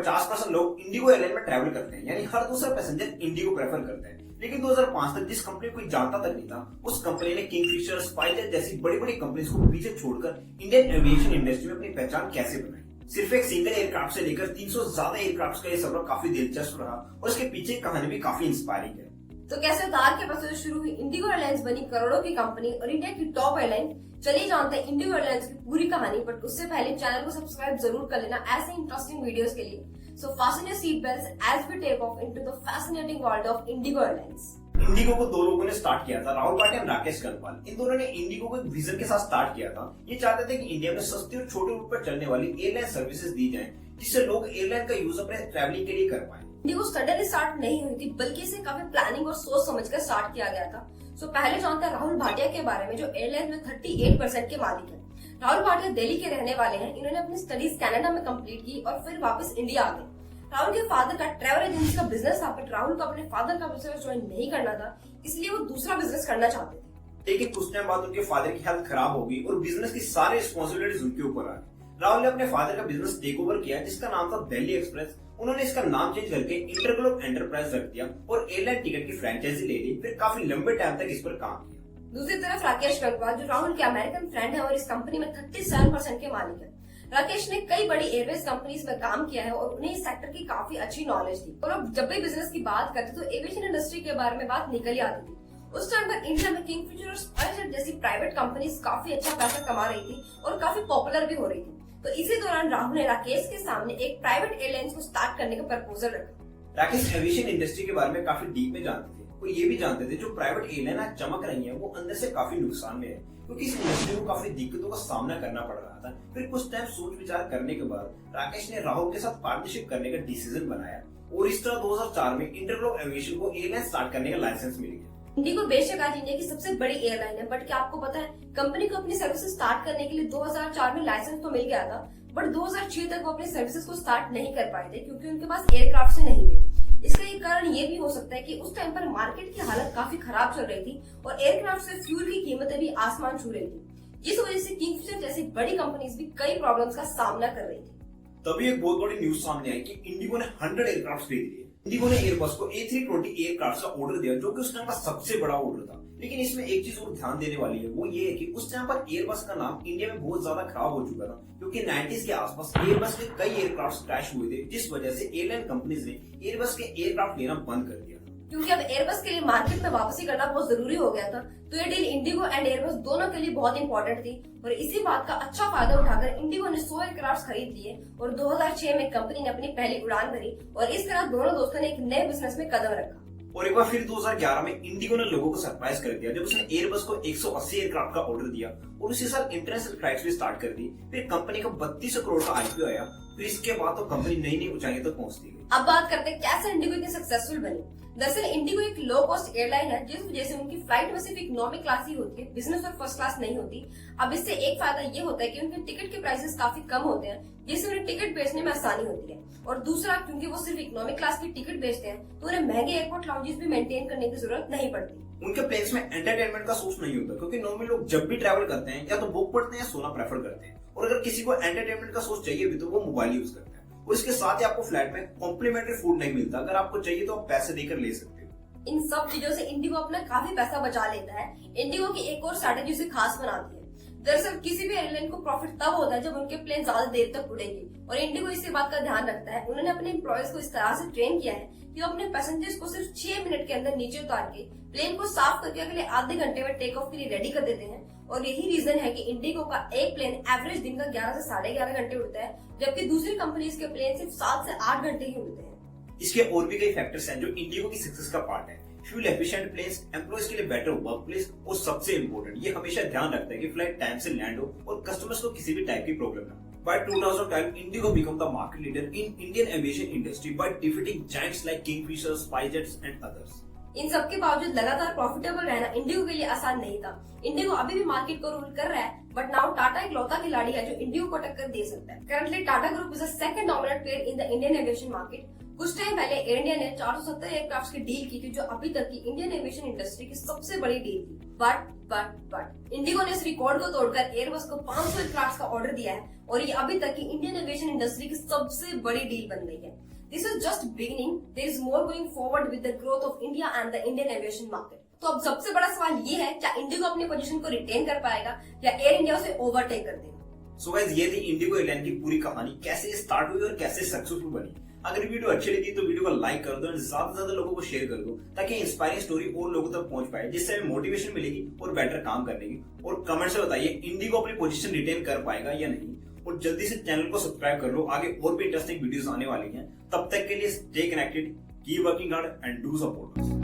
50% लोग Indigo airline में travel करते हैं, यानी हर दूसरा पैसेंजर इंडिगो प्रेफर करते हैं। लेकिन 2005 तक जिस कंपनी को कोई जानता तक नहीं था, उस कंपनी ने किंगफिशर, स्पाइसजेट जैसी बड़ी बड़ी कंपनीज को पीछे छोड़कर इंडियन एविएशन इंडस्ट्री में अपनी पहचान कैसे बनाई। सिर्फ एक सिंगल एयरक्राफ्ट से लेकर 300 ज्यादा एयरक्राफ्ट का ये सफर काफी दिलचस्प रहा और इसके पीछे की कहानी भी काफी इंस्पायरिंग है। तो कैसे उतार के पैसे शुरू हुई इंडिगो एयरलाइंस बनी करोड़ों की कंपनी और इंडिया की टॉप एयरलाइन। चलिए जानते हैं इंडिगो एयरलाइंस की पूरी कहानी, बट उससे पहले चैनल को सब्सक्राइब जरूर कर लेना ऐसे इंटरेस्टिंग वीडियोस के लिए। So fasten your seat belts as we take off into the fascinating world of IndiGo airlines. IndiGo को दो लोगों ने स्टार्ट किया था, राहुल भाटिया और राकेश गंगवाल। इन दोनों ने इंडिगो को एक विजन के साथ स्टार्ट किया था। ये चाहते थे कि इंडिया में सस्ती और छोटे रूट पर चलने वाली एयरलाइन सर्विसेज दी जाएं, जिससे लोग एयरलाइन का यूज अपने ट्रैवलिंग के लिए कर पाए। इंडिगो सडनली स्टार्ट नहीं हुई थी, बल्कि इसे काफी प्लानिंग और सोच समझकर स्टार्ट किया गया था। सो पहले जानते हैं राहुल भाटिया के बारे में, जो एयरलाइन में 38% के मालिक है। राहुल भाटिया दिल्ली के रहने वाले हैं। इन्होंने अपनी स्टडीज कनाडा में कंप्लीट की और फिर वापस इंडिया आ गए। राहुल के फादर का ट्रैवल एजेंसी का बिजनेस था, बट राहुल को अपने फादर का बिजनेस ज्वाइन नहीं करना था, इसलिए वो दूसरा बिजनेस करना चाहते थे। लेकिन कुछ टाइम बाद उनके फादर की हेल्थ खराब हो गई और बिजनेस की सारी रिस्पॉन्सिबिलिटीज उनके ऊपर आ गई। राहुल ने अपने फादर का बिजनेस टेक ओवर किया, जिसका नाम था दिल्ली एक्सप्रेस। उन्होंने इसका नाम चेंज करके इंटरग्लोब एंटरप्राइज रख दिया और एयरलाइन टिकट की फ्रेंचाइजी ले ली। फिर काफी लंबे टाइम तक इस पर काम किया। दूसरी तरफ राकेश गंगवाल, जो राहुल के अमेरिकन फ्रेंड है और इस कंपनी में 37% के मालिक है। राकेश ने कई बड़ी एयरवेज कंपनीज में काम किया है और उन्हें इस सेक्टर की काफी अच्छी नॉलेज थी। और अब जब भी बिजनेस की बात करते तो एविएशन इंडस्ट्री के बारे में बात निकल ही आती थी। उस टाइम पर इंडिया में किंगफिशर और स्पाइसजेट जैसी प्राइवेट कंपनीज काफी अच्छा पैसा कमा रही थी और काफी पॉपुलर भी हो रही थी। तो इसी दौरान राहुल ने राकेश के सामने एक प्राइवेट एयरलाइंस को स्टार्ट करने का प्रपोजल रखा। राकेश एविएशन इंडस्ट्री के बारे में काफी डीप में जानते थे और ये भी जानते थे जो प्राइवेट एयरलाइन आज चमक रही है वो अंदर से काफी नुकसान में है, क्योंकि इस इंडस्ट्री को काफी दिक्कतों का सामना करना पड़ रहा था। फिर कुछ टाइम सोच विचार करने के बाद राकेश ने राहुल के साथ पार्टनरशिप करने का डिसीजन बनाया और इस तरह 2004 में इंटरग्लोब एविएशन को एयरलाइन स्टार्ट करने का लाइसेंस मिल गया। इंडिगो बेशक आज इंडिया की सबसे बड़ी एयरलाइन है, बट क्या आपको पता है कंपनी को अपनी सर्विसेज स्टार्ट करने के लिए 2004 में लाइसेंस तो मिल गया था, बट 2006 तक वो अपनी सर्विसेज को स्टार्ट नहीं कर पाए थे क्योंकि उनके पास एयरक्राफ्ट से नहीं थे। इसका एक कारण ये भी हो सकता है कि उस टाइम पर मार्केट की हालत काफी खराब चल रही थी और एयरक्राफ्ट से फ्यूल की कीमतें भी आसमान छू रही थी, जिस वजह से किंगफिशर जैसी बड़ी कंपनीज भी कई प्रॉब्लम्स का सामना कर रही थी। तभी एक बहुत बड़ी न्यूज सामने आई कि इंडिगो ने 100 एयरक्राफ्ट खरीद लिए। इंडिगो ने एयरबस को A320 एयरक्राफ्ट का ऑर्डर दिया, जो कि उस टाइम का सबसे बड़ा ऑर्डर था। लेकिन इसमें एक चीज और ध्यान देने वाली है, वो ये है कि उस टाइम पर एयरबस का नाम इंडिया में बहुत ज्यादा खराब हो चुका था, क्योंकि 90s के आसपास एयरबस के कई एयरक्राफ्ट क्रैश हुए थे, जिस वजह से एयरलाइन कंपनीज ने एयरबस के एयरक्राफ्ट लेना बंद कर दिया। क्योंकि अब एयरबस के लिए मार्केट में वापसी करना बहुत जरूरी हो गया था, तो ये डील इंडिगो एंड एयरबस दोनों के लिए बहुत इंपॉर्टेंट थी। और इसी बात का अच्छा फायदा उठाकर इंडिगो ने 100 एयरक्राफ्ट खरीद लिए और 2006 में कंपनी ने अपनी पहली उड़ान भरी और इस तरह दोनों दोस्तों ने एक नए बिजनेस में कदम रखा। और एक बार फिर 2011 में इंडिगो ने लोगों को सरप्राइज कर दिया जब उसने एयरबस को 180 एयरक्राफ्ट का ऑर्डर दिया और उसी साल इंटरनेशनल फ्लाइट्स भी स्टार्ट कर दी। फिर कंपनी का 3200 करोड़ का आईपीओ आया। फिर इसके बाद तो कंपनी नई नई ऊंचाइयों तक पहुंचती गई। अब बात करते हैं कैसे इंडिगो इतनी सक्सेसफुल बनी। दरअसल इंडिगो एक लो कॉस्ट एयरलाइन है, जिस वजह से उनकी फ्लाइट में सिर्फ इकोनॉमी क्लास ही होती है, बिजनेस और फर्स्ट क्लास नहीं होती। अब इससे एक फायदा ये होता है कि उनके टिकट के प्राइसेस काफी कम होते हैं, जिससे उन्हें टिकट बेचने में आसानी होती है। और दूसरा, क्योंकि वो सिर्फ इकोनॉमिक क्लास की टिकट बेचते हैं, तो उन्हें महंगे एयरपोर्ट लाउंजेस भी मेंटेन करने की जरूरत नहीं पड़ती। उनके प्लेन्स में एंटरटेनमेंट का सोर्स नहीं होता, क्योंकि नॉर्मली लोग जब भी ट्रैवल करते हैं या तो बुक पढ़ते हैं या सोना प्रेफर करते हैं, और अगर किसी को एंटरटेनमेंट का सोर्स चाहिए भी तो वो मोबाइल यूज करते हैं। और इसके साथ ही आपको फ्लाइट में कॉम्प्लीमेंट्री फूड नहीं मिलता, अगर आपको चाहिए तो आप पैसे देकर ले सकते हो। इन सब चीजों से इंडिगो अपना काफी पैसा बचा लेता है। इंडिगो की एक और स्ट्रैटेजी उसे खास बनाती है। दरअसल किसी भी एयरलाइन को प्रॉफिट तब होता है जब उनके प्लेन ज्यादा देर तक उड़ेंगे, और इंडिगो इसी बात का ध्यान रखता है। उन्होंने अपने एम्प्लॉयज को इस तरह से ट्रेन किया है कि वो अपने पैसेंजर्स को सिर्फ 6 मिनट के अंदर नीचे उतार के प्लेन को साफ करके अगले आधे घंटे में टेक ऑफ के लिए रेडी कर देते हैं। और यही रीजन है कि इंडिगो का एक प्लेन एवरेज दिन का 11 से 11.5 घंटे उड़ता है, जबकि दूसरी कंपनीज के प्लेन सिर्फ 7 से 8 घंटे ही उड़ते हैं। इसके और भी कई फैक्टर्स हैं जो इंडिगो की सक्सेस का पार्ट है। फ्यूल एफिशिएंट प्लेन्स, एम्प्लॉयज के लिए बेटर वर्क प्लेस, और सबसे इम्पोर्टेंट ये हमेशा ध्यान रखता है कि फ्लाइट टाइम से लैंड हो और कस्टमर्स को किसी भी टाइप की प्रॉब्लम ना हो। By 2012, Indigo became the market leader in Indian aviation industry by defeating giants like Kingfisher, SpiceJet and others. इन सबके बावजूद लगातार प्रॉफिटेबल रहना इंडिगो के लिए आसान नहीं था। इंडिगो अभी भी मार्केट को रूल कर रहा है, बट नाउ टाटा इकलौता खिलाड़ी है जो इंडिगो को टक्कर दे सकता है। Currently Tata group is the second dominant player in the Indian aviation market. कुछ टाइम पहले एयर इंडिया ने 470 एयरक्राफ्ट की डील की थी, जो अभी तक की इंडियन एविएशन इंडस्ट्री की सबसे बड़ी डील थी। बट इंडिगो ने इस रिकॉर्ड को तोड़कर एयरबस को 500 एयरक्राफ्ट का ऑर्डर दिया है और ये अभी तक की इंडियन एविएशन इंडस्ट्री की सबसे बड़ी डील बन गई है। This is just beginning, there is more going forward with the growth of India and the Indian aviation market. तो अब सबसे बड़ा सवाल ये है, क्या इंडिगो अपनी पोजीशन को रिटेन कर पाएगा या एयर इंडिया उसे ओवरटेक कर देगा? सो गाइस, ये थी इंडिगो एयरलाइन की पूरी कहानी, कैसे स्टार्ट हुई और कैसे सक्सेसफुल बनी। अगर वीडियो अच्छी लगी तो वीडियो को लाइक कर दो और ज्यादा से ज्यादा लोगों को शेयर कर दो, ताकि इंस्पायरिंग स्टोरी और लोगों तक पहुंच पाए, जिससे हमें मोटिवेशन मिलेगी और बेटर काम करने की। और कमेंट से बताइए इंडिगो अपनी पोजीशन रिटेन कर पाएगा या नहीं। और जल्दी से चैनल को सब्सक्राइब कर लो, आगे और भी इंटरेस्टिंग वीडियोस आने वाली हैं। तब तक के लिए stay connected, keep working hard and do support.